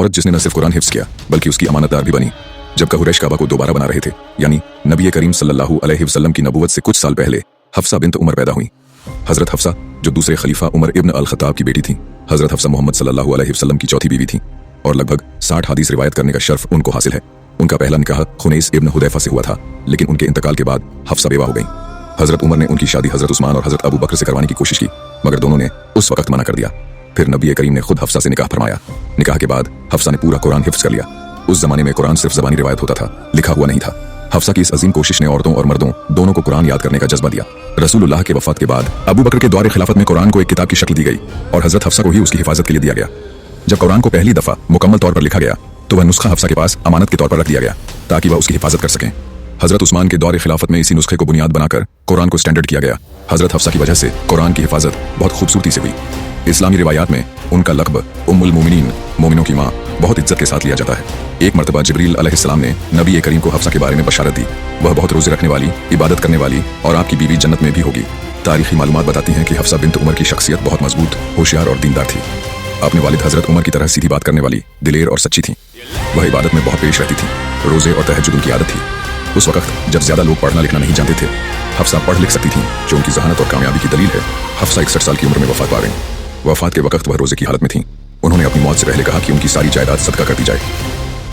औरत जिसने न सिर्फ कुरान हिफ्स किया बल्कि उसकी अमानतदार भी बनी। जब कुरैश काबा को दोबारा बना रहे थे, यानी नबी करीम सल्लल्लाहु अलैहि वसल्लम की नबुवत से कुछ साल पहले हफ्सा बिन्त उमर पैदा हुई। हजरत हफ्सा जो दूसरे खलीफा उमर इब्न अल खत्ताब की बेटी थी, हजरत हफ्सा मोहम्मद सल्लल्लाहु अलैहि वसल्लम की चौथी बीवी थी और लगभग 60 हदीस रिवायत करने का शर्फ उनको हासिल है। उनका पहला निकाह खुनैस इब्न हुदैफा से हुआ था, लेकिन उनके इंतकाल के बाद हफ्सा बेवा हो गई। हजरत उमर ने उनकी शादी हजरत उस्मान और हजरत अबू बकर से करवाने की कोशिश की, मगर दोनों ने उस वक्त मना कर दिया। फिर नबी करीम ने खुद हफ्सा से निकाह फरमाया। निकाह के बाद हफ्सा ने पूरा कुरान हिफ्स कर लिया। उस जमाने में कुरान सिर्फ ज़बानी रिवायत होता था, लिखा हुआ नहीं था। हफ्सा की इस अजीम कोशिश ने औरतों और मर्दों दोनों को कुरान याद करने का जज्बा दिया। रसूलुल्लाह के वफात के बाद अबू बकर के दौर खिलाफत में कुरान को एक किताब की शक्ल दी गई और हजरत हफ्सा को ही उसकी हिफाजत के लिए दिया गया। जब कुरान को पहली दफा मुकम्मल तौर पर लिखा गया तो वह नुस्खा हफ्सा के पास अमानत के तौर पर रख दिया गया ताकि वह उसकी हिफाजत कर सकें। हजरत उस्मान के दौर खिलाफत में इसी नुस्खे को बुनियाद बनाकर कुरान को स्टैंडर्ड किया गया। हजरत हफ्सा की वजह से कुरान की हिफाजत बहुत खूबसूरती से हुई। इस्लामी रिवायात में उनका लक़ब उम्मुल मोमिनीन, मोमिनों की माँ, बहुत इज्जत के साथ लिया जाता है। एक मरतबा जिब्रील अलैहिस्सलाम ने नबी करीम को हफ्सा के बारे में बशारत दी। वह बहुत रोज़े रखने वाली, इबादत करने वाली और आपकी बीवी जन्नत में भी होगी। तारीखी मालूमात बताती हैं कि हफ्सा बिन्त उमर की शख्सियत बहुत मजबूत, होशियार और दीनदार थी। अपने वालिद हजरत उमर की तरह सीधी बात करने वाली, दिलेर और सच्ची थी। वह इबादत में बहुत पेश रहती थी। रोज़े और तहज्जुद उनकी आदत थी। उस वक्त जब ज्यादा लोग पढ़ना लिखना नहीं जानते थे, हफ्सा पढ़ लिख सकती थीं, जो उनकी जहानत और कामयाबी की दलील है। हफ्सा 61 साल की उम्र में वफात पा गईं। वफात के वक्त वह रोजे की हालत में थीं। उन्होंने अपनी मौत से पहले कहा कि उनकी सारी जायदाद सदका कर दी जाए।